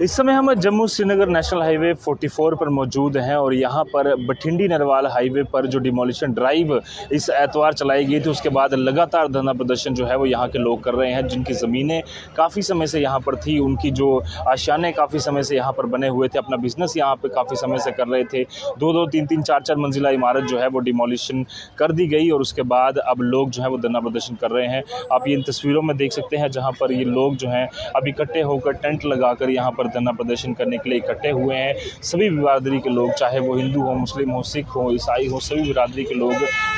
इस समय हम जम्मू श्रीनगर नेशनल हाईवे 44 पर मौजूद हैं और यहाँ पर बठिंडी नरवाल हाईवे पर जो डिमोलिशन ड्राइव इस एतवार चलाई गई थी, उसके बाद लगातार धरना प्रदर्शन जो है वो यहाँ के लोग कर रहे हैं। जिनकी ज़मीनें काफ़ी समय से यहाँ पर थी, उनकी जो आशियाने काफ़ी समय से यहाँ पर बने हुए थे, अपना बिजनेस यहाँ पर काफ़ी समय से कर रहे थे। 2-2, 3-3, 4-4 मंजिला इमारत जो है वो डिमोलिशन कर दी गई और उसके बाद अब लोग जो है वो धरना प्रदर्शन कर रहे हैं। आप ये इन तस्वीरों में देख सकते हैं जहाँ पर ये लोग जो हैं अब इकट्ठे होकर टेंट लगाकर यहाँ पर धरना प्रदर्शन करने के लिए इकट्ठे हुए हैं। सभी बिरादरी के लोग, चाहे वो हिंदू हो, मुस्लिम हो, सिख हो, ईसाई हो, सभी बिरादरी के लोग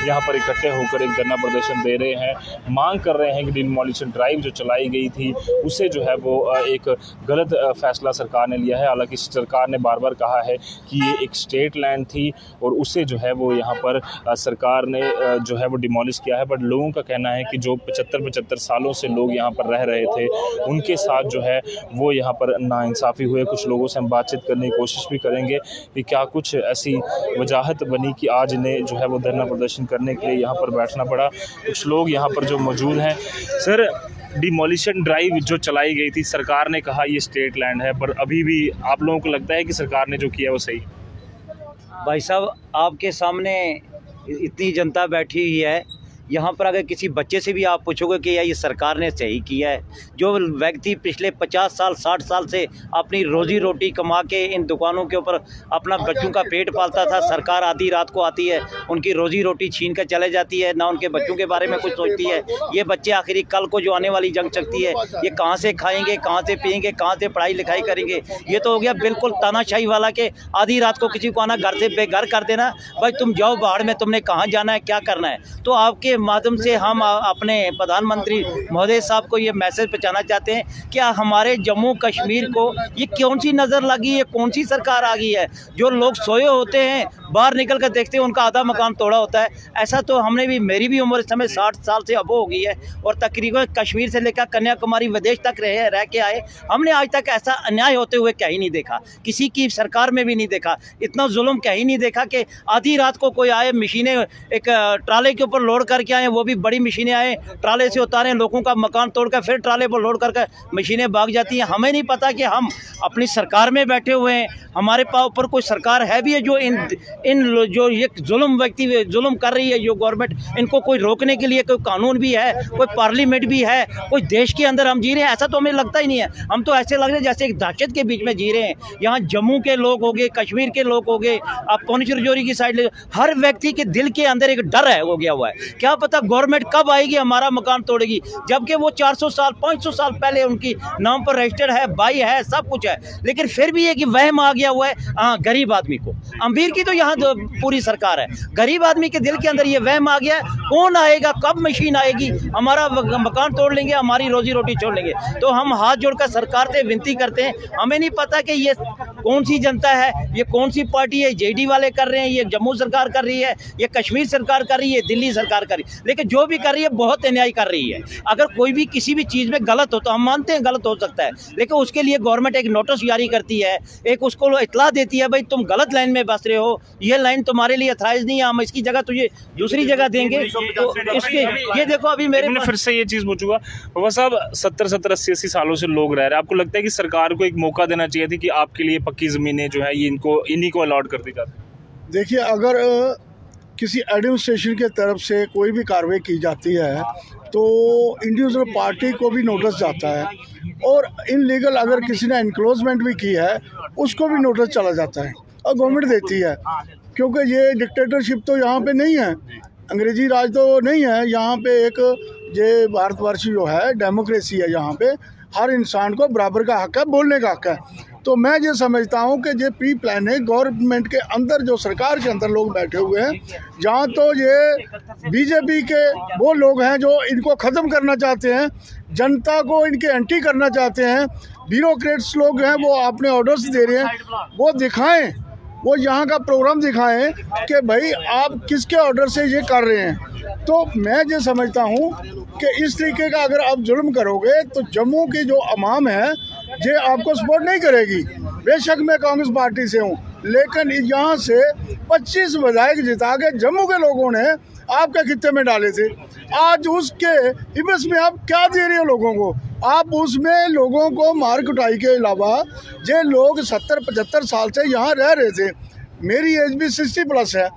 यहाँ पर इकट्ठे होकर एक धरना प्रदर्शन दे रहे हैं। मांग कर रहे हैं कि डिमोलिशन ड्राइव जो चलाई गई थी उसे जो है वो एक गलत फैसला सरकार ने लिया है। हालांकि सरकार ने बार बार कहा है कि ये एक स्टेट लैंड थी और उसे जो है वो यहाँ पर सरकार ने जो है वो डिमोलिश किया है। बट लोगों का कहना है कि जो 75 सालों से लोग यहाँ पर रह रहे थे, उनके साथ जो है वो यहाँ पर नाइंसाफ़ी हुए। कुछ लोगों से हम बातचीत करने की कोशिश भी करेंगे कि क्या कुछ ऐसी वजाहत बनी कि आज इन्हें जो है वो धरना प्रदर्शन करने के लिए यहाँ पर बैठना पड़ा। कुछ लोग यहाँ पर जो मौजूद हैं। सर, डिमोलिशन ड्राइव जो चलाई गई थी, सरकार ने कहा ये स्टेट लैंड है, पर अभी भी आप लोगों को लगता है कि सरकार ने जो किया वो सही? भाई साहब, आपके सामने इतनी जनता बैठी हुई है, यहाँ पर अगर किसी बच्चे से भी आप पूछोगे कि यार ये सरकार ने सही किया है। जो व्यक्ति पिछले 50 साल 60 साल से अपनी रोजी रोटी कमा के इन दुकानों के ऊपर अपना बच्चों का पेट पालता था, सरकार आधी रात को आती है, उनकी रोजी रोटी छीन कर चले जाती है, ना उनके बच्चों के बारे में कुछ सोचती है। ये बच्चे आखिरी कल को जो आने वाली जंग शक्ति है, ये कहाँ से खाएंगे, कहाँ से पिएंगे, कहाँ से पढ़ाई लिखाई करेंगे। ये तो हो गया बिल्कुल तानाशाही वाला के आधी रात को किसी को आना, घर से बेघर कर देना, भाई तुम जाओ बाहर में, तुमने कहाँ जाना है, क्या करना है। तो आपके माध्यम से हम अपने प्रधानमंत्री महोदय साहब को ये मैसेज पहुंचाना चाहते हैं कि हमारे जम्मू कश्मीर को ये कौन सी नज़र लगी है, कौन सी सरकार आ गई है। जो लोग सोए होते हैं, बाहर निकल कर देखते हैं उनका आधा मकान तोड़ा होता है। ऐसा तो हमने भी, मेरी भी उम्र इस समय 60 साल से अब हो गई है और तकरीबन कश्मीर से लेकर कन्याकुमारी विदेश तक रह के आए, हमने आज तक ऐसा अन्याय होते हुए कहीं नहीं देखा, किसी की सरकार में भी नहीं देखा। इतना जुल्म कहीं नहीं देखा कि आधी रात को कोई आए, मशीनें एक ट्राले के ऊपर लोड करके आए, वो भी बड़ी मशीनें आए, ट्राले से उतारें, लोगों का मकान तोड़कर फिर ट्राले पर लोड करके मशीनें भाग जाती हैं। हमें नहीं पता कि हम अपनी सरकार में बैठे हुए हैं, हमारे पास ऊपर कोई सरकार है भी है जो इन जो ये जुल्म व्यक्ति जुल्म कर रही है, जो गवर्नमेंट, इनको कोई रोकने के लिए कोई कानून भी है, कोई पार्लियामेंट भी है, कोई देश के अंदर हम जी रहे हैं, ऐसा तो हमें लगता ही नहीं है। हम तो ऐसे लग रहे हैं जैसे एक दहशत के बीच में जी रहे हैं। यहाँ जम्मू के लोग हो गए, कश्मीर के लोग हो गए, आप पौनी रजौरी की साइड ले, हर व्यक्ति के दिल के अंदर एक डर है हो गया हुआ है। क्या पता गवर्नमेंट कब आएगी, हमारा मकान तोड़ेगी, जबकि वो 400 साल 500 साल पहले उनकी नाम पर रजिस्टर्ड है, भाई है, सब कुछ है, लेकिन फिर भी ये कि वहम आ गया हुआ है। हाँ, गरीब आदमी को, अमीर की तो यहाँ पूरी सरकार है, गरीब आदमी के दिल के अंदर ये वहम आ गया है, कौन आएगा, कब मशीन आएगी, हमारा मकान तोड़ लेंगे, हमारी रोजी रोटी छोड़ लेंगे। तो हम हाथ जोड़कर सरकार से विनती करते हैं, हमें नहीं पता कि ये कौन सी जनता है, ये कौन सी पार्टी है, जेडी वाले कर रहे हैं, ये जम्मू सरकार कर रही है, ये कश्मीर सरकार कर रही है, दिल्ली सरकार कर रही है, लेकिन जो भी कर रही है बहुत अन्याय कर रही है। अगर कोई भी किसी भी चीज़ में गलत हो तो हम मानते हैं गलत हो सकता है, लेकिन उसके लिए गवर्नमेंट एक नोटिस जारी करती है, एक उसको इतला देती है, भाई तुम गलत लाइन में बस रहे हो, ये लाइन तुम्हारे लिए अथराइज नहीं है, हम इसकी जगह तुझे दूसरी जगह देंगे। तो इसके ये देखो, अभी मेरे फिर से ये चीज़ पूछूंगा, बाबा साहब, 70-70, 80-80 सालों से लोग रह रहे हैं, आपको लगता है कि सरकार को एक मौका देना चाहिए थी कि आपके लिए पक्की ज़मीनें जो है ये इन्हीं को अलॉट कर दी जाती? देखिए, अगर किसी एडमिनिस्ट्रेशन के तरफ से कोई भी कार्रवाई की जाती है तो इंडिविजुअल पार्टी को भी नोटिस जाता है, और इनलीगल अगर किसी ने एनक्लोजमेंट भी की है उसको भी नोटिस चला जाता है और गवर्नमेंट देती है। क्योंकि ये डिक्टेटरशिप तो यहाँ पे नहीं है, अंग्रेजी राज तो नहीं है, यहाँ पे एक ये भारतवर्ष जो है डेमोक्रेसी है, यहाँ पे हर इंसान को बराबर का हक है, बोलने का हक है। तो मैं ये समझता हूँ कि ये प्री प्लान है, गवर्नमेंट के अंदर जो सरकार के अंदर लोग बैठे हुए हैं, जहाँ तो ये बीजेपी के वो लोग हैं जो इनको ख़त्म करना चाहते हैं, जनता को इनके एंटी करना चाहते हैं, ब्यूरोक्रेट्स लोग हैं वो अपने ऑर्डर्स दे रहे हैं, वो दिखाएं, वो यहाँ का प्रोग्राम दिखाएं कि भाई आप किसके ऑर्डर से ये कर रहे हैं। तो मैं ये समझता हूँ कि इस तरीके का अगर आप जुल्म करोगे तो जम्मू की जो अवाम है ये आपको सपोर्ट नहीं करेगी। बेशक मैं कांग्रेस पार्टी से हूँ, लेकिन यहाँ से 25 विधायक जिता के जम्मू के लोगों ने आपके खित्ते में डाले थे। आज उसके इबस में आप क्या दे रहे हो लोगों को? आप उसमें लोगों को मार कुटाई के अलावा जो लोग 70-75 साल से यहाँ रह रहे थे, मेरी एज भी 60+ है,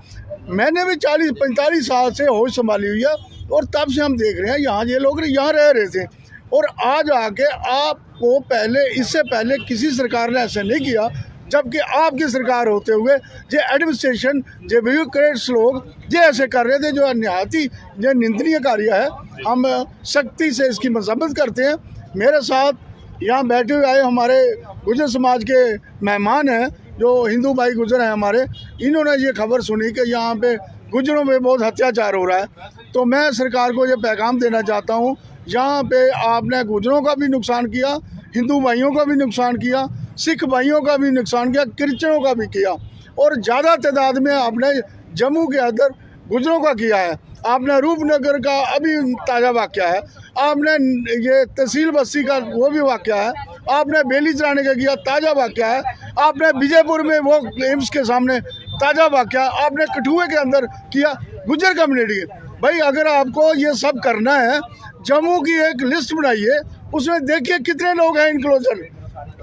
मैंने भी 40-45 साल से होश संभाली हुई है, और तब से हम देख रहे हैं यहाँ ये लोग यहाँ रह रहे थे। और आज आके आपको पहले, इससे पहले किसी सरकार ने ऐसा नहीं किया, जबकि आपकी सरकार होते हुए जो एडमिनिस्ट्रेशन, जो ब्यूरोक्रेट्स लोग जो ऐसे कर रहे थे, जो निहायत ही जो निंदनीय कार्य है। हम सख्ती से इसकी मजम्मत करते हैं। मेरे साथ यहाँ बैठे हुए आए हमारे गुर्जर समाज के मेहमान हैं, जो हिंदू भाई गुर्जर हैं हमारे, इन्होंने ये खबर सुनी कि यहाँ पे गुर्जरों पे बहुत अत्याचार हो रहा है। तो मैं सरकार को ये पैगाम देना चाहता हूँ, यहाँ पे आपने गुर्जरों का भी नुकसान किया, हिंदू भाइयों का भी नुकसान किया, सिख भाइयों का भी नुकसान किया, क्रिश्चियनों का भी किया, और ज़्यादा तादाद में आपने जम्मू के अंदर गुर्जरों का किया है। आपने रूपनगर का अभी ताज़ा वाक़या है, आपने ये तहसील बस्ती का वो भी वाक़या है, आपने बेली चराने का किया, ताज़ा वाक़या है, आपने विजयपुर में वो एम्स के सामने ताज़ा वाक़या, आपने कठुए के अंदर किया गुर्जर कम्युनिटी। भाई अगर आपको ये सब करना है, जम्मू की एक लिस्ट बनाइए, उसमें देखिए कितने लोग हैं इनक्लोजर,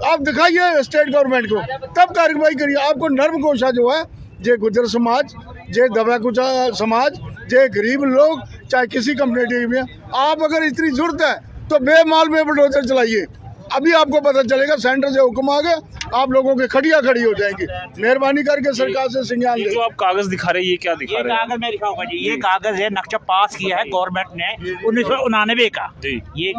आप दिखाइए स्टेट गवर्नमेंट को, तब कार्रवाई करिए। आपको नर्म कोशा जो है, जे गुर्जर समाज, जे दबा कुचा समाज, जे गरीब लोग, चाहे किसी कम्युनिटी में, आप अगर इतनी जरूरत है तो बेमाल में बुलडोजर चलाइए। अभी आपको पता चलेगा, सेंटर से हुक्म आ गया, आप लोगों की खड़ियाँ खड़ी हो जाएंगी। मेहरबानी करके सरकार से संज्ञान ये जो आप कागज दिखा रहे हैं, ये क्या दिखा ये रहे हैं? कागज मैं दिखाऊंगा जी। ये कागज है, नक्शा पास किया है गवर्नमेंट ने 1999 का। जी, ये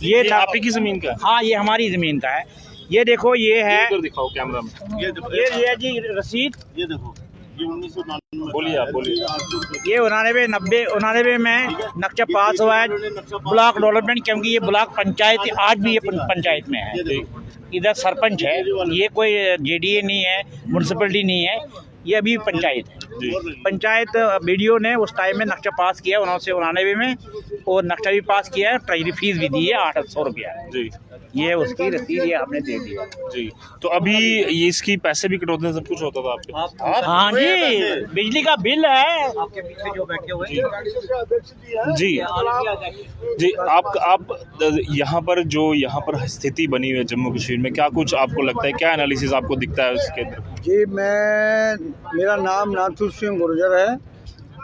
ये ये आप ही की जमीन का है? हाँ, ये हमारी जमीन का है। ये देखो, ये है, इधर दिखाओ कैमरा में। ये जी रसीद। ये देखो, ये 1999 बोलिए, आप बोलिए। ये 99 में नक्शा पास हुआ है ब्लॉक डेवलपमेंट, क्योंकि ये ब्लॉक पंचायत आज भी ये पंचायत में है। इधर सरपंच है, ये कोई जेडीए नहीं है, म्यूनसिपलिटी नहीं है, ये अभी पंचायत है। पंचायत बीडीओ ने उस टाइम में नक्शा पास किया 1999 में, और नक्शा भी पास किया है, ट्रेजरी फीस भी दी है 800 रुपया। जी, ये उसकी रसीद ये आपने दे दिया। जी। तो अभी ये इसकी पैसे भी कटौते हैं, सब कुछ होता था आपके? हाँ जी, बिजली का बिल है आपके पीछे जो बैठे हुए जी जी। आप यहाँ पर जो यहाँ पर स्थिति बनी हुई है जम्मू कश्मीर में, क्या कुछ आपको लगता है, क्या एनालिसिस आपको दिखता है उसके अंदर? जी, मेरा नाम नाथू सिंह गुर्जर है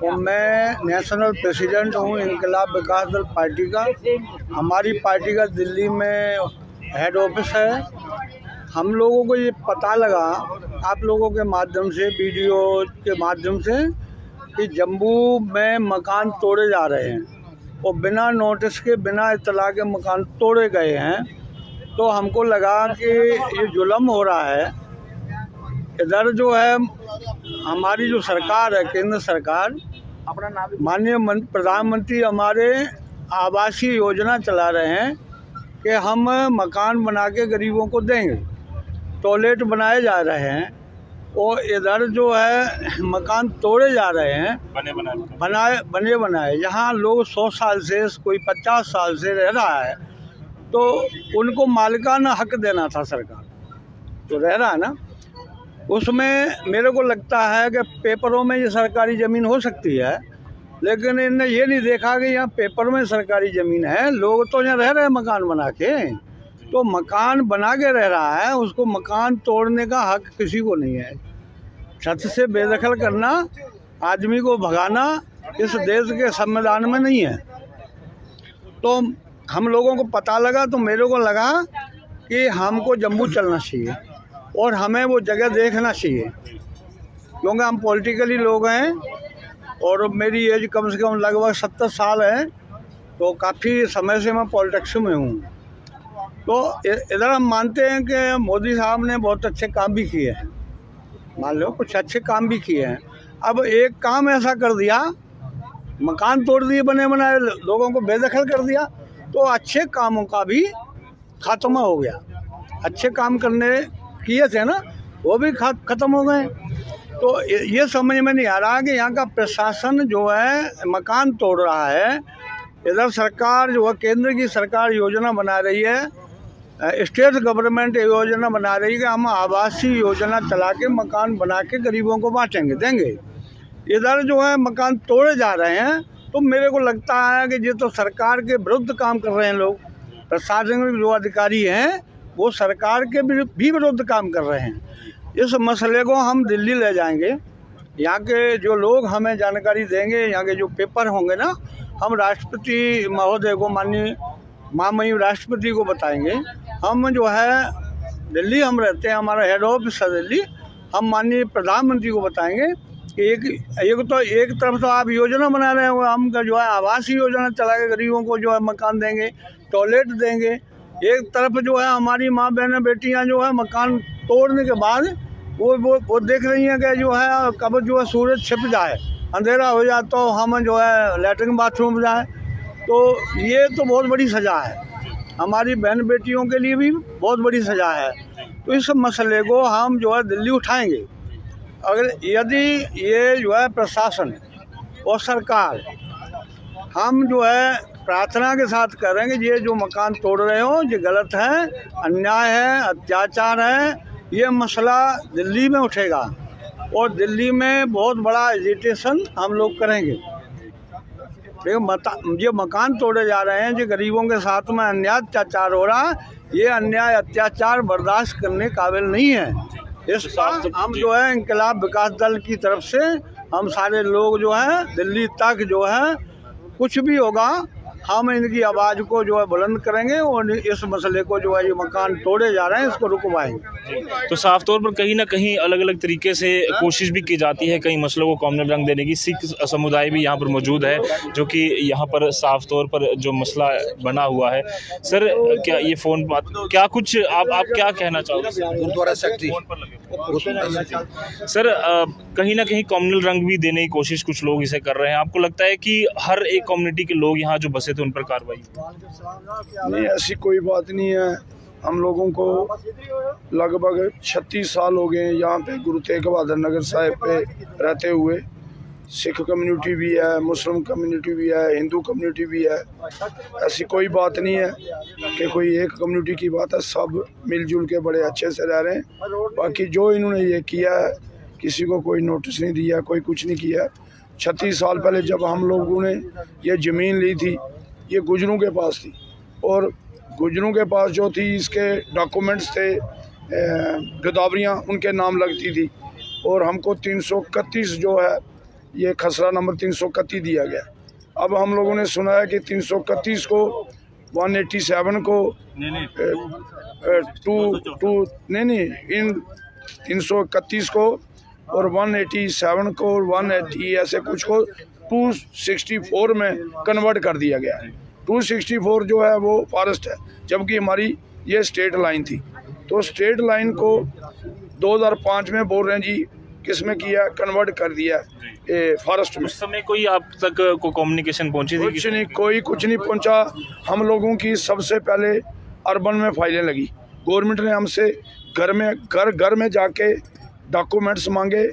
और मैं नेशनल प्रेसिडेंट हूँ इनकलाब विकास दल पार्टी का। हमारी पार्टी का दिल्ली में हेड ऑफिस है। हम लोगों को ये पता लगा आप लोगों के माध्यम से, वीडियो के माध्यम से, कि जम्मू में मकान तोड़े जा रहे हैं और बिना नोटिस के, बिना इत्तला के मकान तोड़े गए हैं। तो हमको लगा कि ये जुल्म हो रहा है। इधर जो है हमारी जो सरकार है, केंद्र सरकार, माननीय प्रधानमंत्री हमारे आवासीय योजना चला रहे हैं कि हम मकान बना के गरीबों को देंगे, टॉयलेट बनाए जा रहे हैं, और इधर जो है मकान तोड़े जा रहे हैं, बने बनाए। यहाँ लोग 100 साल से, कोई 50 साल से रह रहा है, तो उनको मालिकाना हक देना था सरकार, तो रह रहा है ना। उसमें मेरे को लगता है कि पेपरों में ये सरकारी ज़मीन हो सकती है, लेकिन इनने ये नहीं देखा कि यहाँ पेपर में सरकारी ज़मीन है। लोग तो यहाँ रह रहे हैं मकान बना के, तो मकान बना के रह रहा है, उसको मकान तोड़ने का हक किसी को नहीं है। छत से बेदखल करना, आदमी को भगाना इस देश के संविधान में नहीं है। तो हम लोगों को पता लगा, तो मेरे को लगा कि हमको जम्मू चलना चाहिए और हमें वो जगह देखना चाहिए, क्योंकि हम पॉलिटिकली लोग हैं और मेरी एज कम से कम लगभग 70 साल है, तो काफ़ी समय से मैं पॉलिटिक्स में हूँ। तो इधर हम मानते हैं कि मोदी साहब ने बहुत अच्छे काम भी किए हैं, मान लो कुछ अच्छे काम भी किए हैं। अब एक काम ऐसा कर दिया, मकान तोड़ दिए बने बनाए, लोगों को बेदखल कर दिया, तो अच्छे कामों का भी खात्मा हो गया। अच्छे काम करने किए थे ना, वो भी ख़त्म हो गए। तो ये समझ में नहीं आ रहा कि यहाँ का प्रशासन जो है मकान तोड़ रहा है। इधर सरकार जो है, केंद्र की सरकार योजना बना रही है, स्टेट गवर्नमेंट योजना बना रही है कि हम आवासीय योजना चला के मकान बना के गरीबों को बांटेंगे, देंगे। इधर जो है मकान तोड़े जा रहे हैं। तो मेरे को लगता है कि ये तो सरकार के विरुद्ध काम कर रहे हैं लोग। प्रशासनिक जो अधिकारी हैं वो सरकार के भी विरुद्ध काम कर रहे हैं। इस मसले को हम दिल्ली ले जाएंगे, यहाँ के जो लोग हमें जानकारी देंगे, यहाँ के जो पेपर होंगे ना, हम राष्ट्रपति महोदय को, माननीय महामहिम राष्ट्रपति को बताएंगे। हम जो है दिल्ली हम रहते हैं, हमारा हेड ऑफिस है दिल्ली, हम माननीय प्रधानमंत्री को बताएंगे कि एक तरफ तो आप योजना बना रहे हो, हम जो है आवास योजना चला के गरीबों को जो है मकान देंगे, टॉयलेट देंगे। एक तरफ जो है हमारी माँ बहनें बेटियाँ जो है मकान तोड़ने के बाद वो देख रही हैं कि जो है कब जो है सूरज छिप जाए, अंधेरा हो जाए तो हम जो है लैट्रिन बाथरूम जाए। तो ये तो बहुत बड़ी सज़ा है, हमारी बहन बेटियों के लिए भी बहुत बड़ी सज़ा है। तो इस मसले को हम जो है दिल्ली उठाएंगे। अगर यदि ये जो है प्रशासन और सरकार, हम जो है प्रार्थना के साथ करेंगे, ये जो मकान तोड़ रहे हो ये गलत है, अन्याय है, अत्याचार है, ये मसला दिल्ली में उठेगा और दिल्ली में बहुत बड़ा एजिटेशन हम लोग करेंगे। ये मकान तोड़े जा रहे हैं, जो गरीबों के साथ में अन्याय अत्याचार हो रहा है, ये अन्याय अत्याचार बर्दाश्त करने काबिल नहीं है। इसका हम जो है इंकलाब विकास दल की तरफ से हम सारे लोग जो है दिल्ली तक जो है कुछ भी होगा हम इनकी आवाज़ को जो है बुलंद करेंगे और इस मसले को जो है ये मकान तोड़े जा रहे हैं इसको रुकवाएंगे। तो साफ तौर पर कहीं ना कहीं अलग अलग तरीके से कोशिश भी की जाती है कई मसलों को कॉमनल रंग देने की। सिख समुदाय भी यहाँ पर मौजूद है जो कि यहाँ पर साफ तौर पर जो मसला बना हुआ है। सर क्या ये फ़ोन बात क्या कुछ आप क्या कहना चाहोगे? गुरुद्वारा सेक्रेटरी सर कहीं ना कहीं कॉमनल रंग भी देने की कोशिश कुछ लोग इसे कर रहे हैं। आपको लगता है कि हर एक कम्युनिटी के लोग यहाँ जो बसे थे उन पर कार्रवाई? नहीं, ऐसी कोई बात नहीं है। हम लोगों को लगभग 36 साल हो गए यहाँ पे गुरु तेग बहादुर नगर साहिब पे रहते हुए। सिख कम्युनिटी भी है, मुस्लिम कम्युनिटी भी है, हिंदू कम्युनिटी भी है। ऐसी कोई बात नहीं है कि कोई एक कम्युनिटी की बात है, सब मिलजुल के बड़े अच्छे से रह रहे हैं। बाकी जो इन्होंने ये किया है, किसी को कोई नोटिस नहीं दिया, कोई कुछ नहीं किया। 36 साल पहले जब हम लोगों ने ये ज़मीन ली थी, ये गुजरों के पास थी और गुजरों के पास जो थी इसके डॉक्यूमेंट्स थे, गिरदावरियाँ उनके नाम लगती थी और हमको 331 जो है ये खसरा नंबर 331 दिया गया। अब हम लोगों ने सुना है कि 331 को 187 को इन 331 को और 187 को और 180 ऐसे कुछ को 264 में कन्वर्ट कर दिया गया है। 264 जो है वो फॉरेस्ट है, जबकि हमारी ये स्टेट लाइन थी। तो स्टेट लाइन को 2005 में बोल रहे हैं जी किस में किया, कन्वर्ट कर दिया फॉरेस्ट में। उस समय कोई आप तक को कम्युनिकेशन पहुंची थी? कुछ नहीं, कोई कुछ नहीं पहुंचा। हम लोगों की सबसे पहले अर्बन में फाइलें लगी। गवर्नमेंट ने हमसे घर में जाके डॉक्यूमेंट्स मांगे।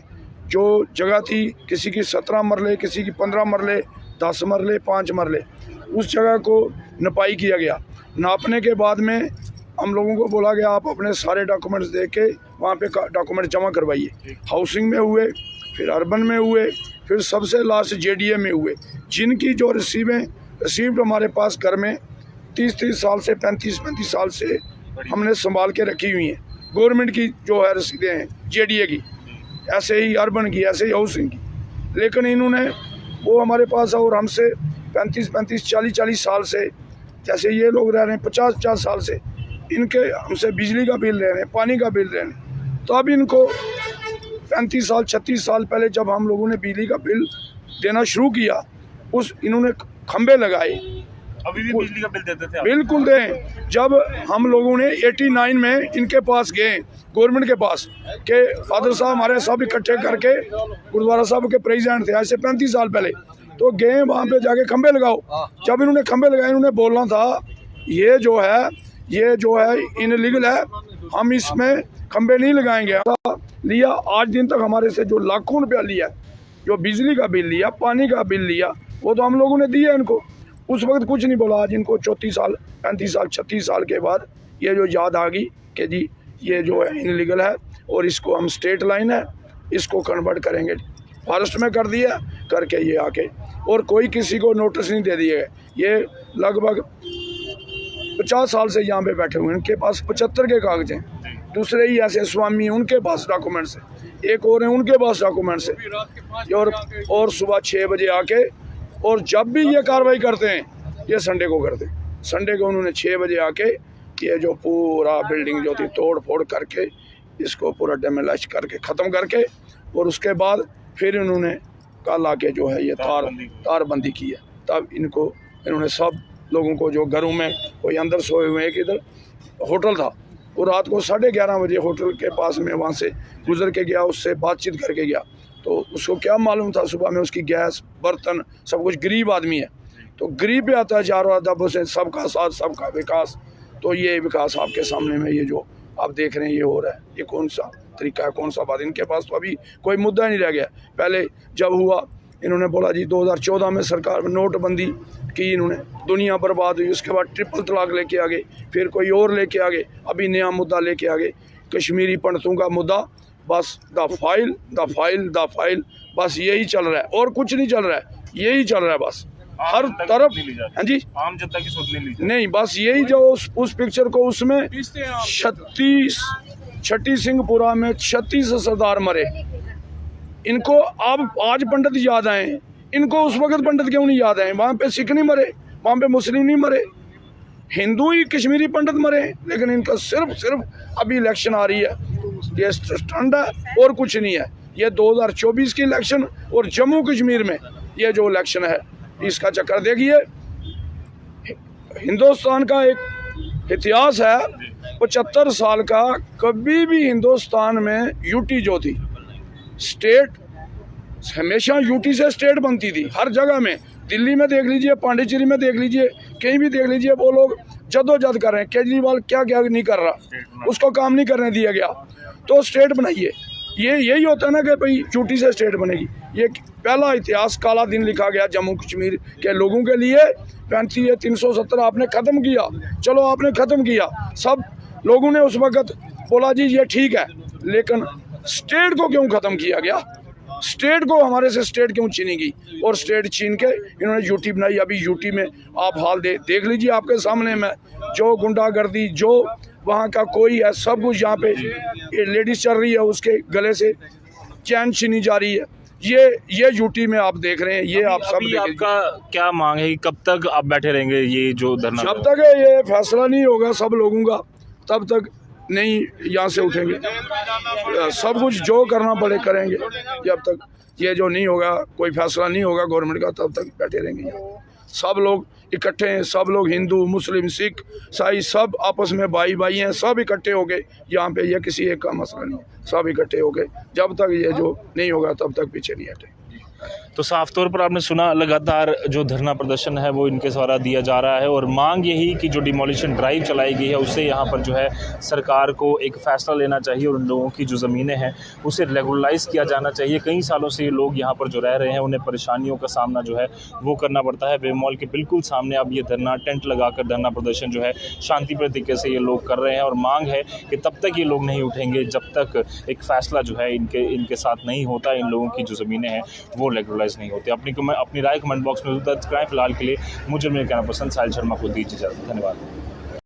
जो जगह थी किसी की 17 मरले, किसी की 15 मरले, 10 मरले, 5 मरले, उस जगह को नपाई किया गया। नापने के बाद में हम लोगों को बोला गया आप अपने सारे डॉक्यूमेंट्स दे के वहाँ पे डॉक्यूमेंट जमा करवाइए। हाउसिंग में हुए, फिर अर्बन में हुए, फिर सबसे लास्ट JDA में हुए, जिनकी जो रिसीव्ड हमारे पास घर में 30 साल से 35 साल से हमने संभाल के रखी हुई हैं। गवर्नमेंट की जो है रसीदें हैं JDA की, ऐसे ही अर्बन की, ऐसे ही हाउसिंग की। लेकिन इन्होंने वो हमारे पास और हमसे 35 40 साल से, जैसे ये लोग रह रहे हैं 50 साल से, इनके हमसे बिजली का बिल ले रहे हैं, पानी का बिल ले रहे हैं। तो अब इनको 35 साल 36 साल पहले जब हम लोगों ने बिजली का बिल देना शुरू किया, इन्होंने खंबे लगाए। अभी भी बिजली का बिल देते थे आप? बिल्कुल दें। जब हम लोगों ने 89 में इनके पास गए, गवर्नमेंट के पास, के फादर साहब हमारे सब इकट्ठे करके गुरुद्वारा साहब के प्रेसिडेंट थे आज से 35 साल पहले, तो गए वहाँ पे जाके खंबे लगाओ। जब इन्होंने खंबे लगाए, इन्होंने बोलना था ये जो है इनलीगल है, हम इसमें खंबे नहीं लगाएंगे। लिया आज दिन तक हमारे से जो लाखों रुपया लिया, जो बिजली का बिल लिया, पानी का बिल लिया, वो तो हम लोगों ने दिया इनको। उस वक्त कुछ नहीं बोला। आज इनको 34 साल 35 साल 36 साल के बाद ये जो याद आ गई कि जी ये जो है इनलीगल है और इसको हम स्टेट लाइन है, इसको कन्वर्ट करेंगे। फॉरेस्ट में कर दिया, करके ये आके और कोई किसी को नोटिस नहीं दे दिए गए। ये लगभग 50 साल से यहाँ पे बैठे हुए हैं, इनके पास 75 के कागज हैं। दूसरे ही ऐसे स्वामी हैं, उनके पास डॉक्यूमेंट्स हैं, एक और हैं उनके पास डॉक्यूमेंट्स हैं। और सुबह 6 बजे आके, और जब भी ये कार्रवाई करते हैं ये संडे को करते हैं। संडे को उन्होंने 6 बजे आके ये जो पूरा बिल्डिंग जो थी तोड़ फोड़ करके, इसको पूरा डेमोलिश करके ख़त्म करके, और उसके बाद फिर इन्होंने कल आके जो है ये तारबंदी की है। तब इन्होंने सब लोगों को जो घरों में कोई अंदर सोए हुए, एक इधर होटल था, वो रात को 11:30 बजे होटल के पास में वहाँ से गुजर के गया, उससे बातचीत करके गया। तो उसको क्या मालूम था सुबह में उसकी गैस, बर्तन सब कुछ, गरीब आदमी है तो गरीब पे आता है चारों अदब से, सबका साथ सबका विकास। तो ये विकास आपके सामने में ये जो आप देख रहे हैं ये हो रहा है। ये कौन सा तरीका है, कौन सा बात? इनके पास तो अभी कोई मुद्दा ही नहीं रह गया। पहले जब हुआ इन्होंने बोला जी 2014 में सरकार में नोटबंदी की, इन्होंने दुनिया बर्बाद हुई। उसके बाद ट्रिपल तलाक लेके आ गए, फिर कोई और लेके आ गए, अभी नया मुद्दा लेके आ गए कश्मीरी पंडितों का मुद्दा। बस द फाइल, बस यही चल रहा है और कुछ नहीं चल रहा है, यही चल रहा है बस हर तरफ। हाँ जी, आम जनता की सुध नहीं ली नहीं, बस यही जो उस पिक्चर को, उसमें 36 सिंहपुरा में 36 सरदार मरे। इनको अब आज पंडित याद आए, इनको उस वक्त पंडित क्यों नहीं याद आए? वहाँ पे सिख नहीं मरे, वहाँ पे मुस्लिम नहीं मरे, हिंदू ही कश्मीरी पंडित मरे। लेकिन इनका सिर्फ अभी इलेक्शन आ रही है, ये स्टंट है और कुछ नहीं है। ये 2024 की इलेक्शन और जम्मू कश्मीर में ये जो इलेक्शन है इसका चक्कर देखिए। हिंदुस्तान का एक इतिहास है 75 साल का, कभी भी हिंदुस्तान में यूटी जो थी स्टेट, हमेशा यूटी से स्टेट बनती थी हर जगह में। दिल्ली में देख लीजिए, पांडिचेरी में देख लीजिए, कहीं भी देख लीजिए, वो लोग जद्दोजहद कर रहे हैं। केजरीवाल क्या क्या नहीं कर रहा, उसको काम नहीं करने दिया गया, तो स्टेट बनाइए। ये यही होता है ना कि भाई यूटी से स्टेट बनेगी। ये पहला इतिहास काला दिन लिखा गया जम्मू कश्मीर के लोगों के लिए। 370 आपने ख़त्म किया, चलो आपने ख़त्म किया, सब लोगों ने उस वक़्त बोला जी ये ठीक है, लेकिन स्टेट को क्यों ख़त्म किया गया? स्टेट को हमारे से स्टेट क्यों छीनी गई? और स्टेट छीन के इन्होंने यूटी बनाई। अभी यूटी में आप हाल देख लीजिए आपके सामने में, जो गुंडागर्दी, जो वहाँ का कोई है, सब कुछ यहाँ पे लेडीज चल रही है, उसके गले से चैन छीनी जा रही है। ये यूटी में आप देख रहे हैं। ये आप सब आपका क्या मांग है कि कब तक आप बैठे रहेंगे ये जो धरना? जब तक ये फैसला नहीं होगा सब लोगों का, तब तक नहीं यहाँ से उठेंगे। सब कुछ जो करना पड़े करेंगे। जब तक ये जो नहीं होगा, कोई फैसला नहीं होगा गवर्नमेंट का, तब तक बैठे रहेंगे यहाँ। सब लोग इकट्ठे हैं, सब लोग हिंदू, मुस्लिम, सिख, ईसाई, सब आपस में भाई भाई हैं, सब इकट्ठे हो गए यहाँ पे। ये किसी एक का मसला नहीं, सब इकट्ठे हो गए। जब तक ये जो नहीं होगा तब तक पीछे नहीं हटेंगे। तो साफ तौर पर आपने सुना, लगातार जो धरना प्रदर्शन है वो इनके द्वारा दिया जा रहा है और मांग यही कि जो डिमोलिशन ड्राइव चलाई गई है उससे यहाँ पर जो है सरकार को एक फ़ैसला लेना चाहिए और उन लोगों की जो ज़मीनें हैं उसे रेगुलराइज़ किया जाना चाहिए। कई सालों से ये लोग यहाँ पर जो रह रहे हैं उन्हें परेशानियों का सामना जो है वो करना पड़ता है। वे मॉल के बिल्कुल सामने अब ये धरना टेंट लगाकर धरना प्रदर्शन जो है शांतिपूर्ण तरीके से ये लोग कर रहे हैं और मांग है कि तब तक ये लोग नहीं उठेंगे जब तक एक फ़ैसला जो है इनके साथ नहीं होता, इन लोगों की जो ज़मीनें हैं वो रेगुलराइज नहीं होती। अपनी राय कमेंट बॉक्स में दर्ज कराएं। फिलहाल के लिए मुझे मेरे कहना पसंद, साहिल शर्मा को दीजिए इजाज़त। धन्यवाद।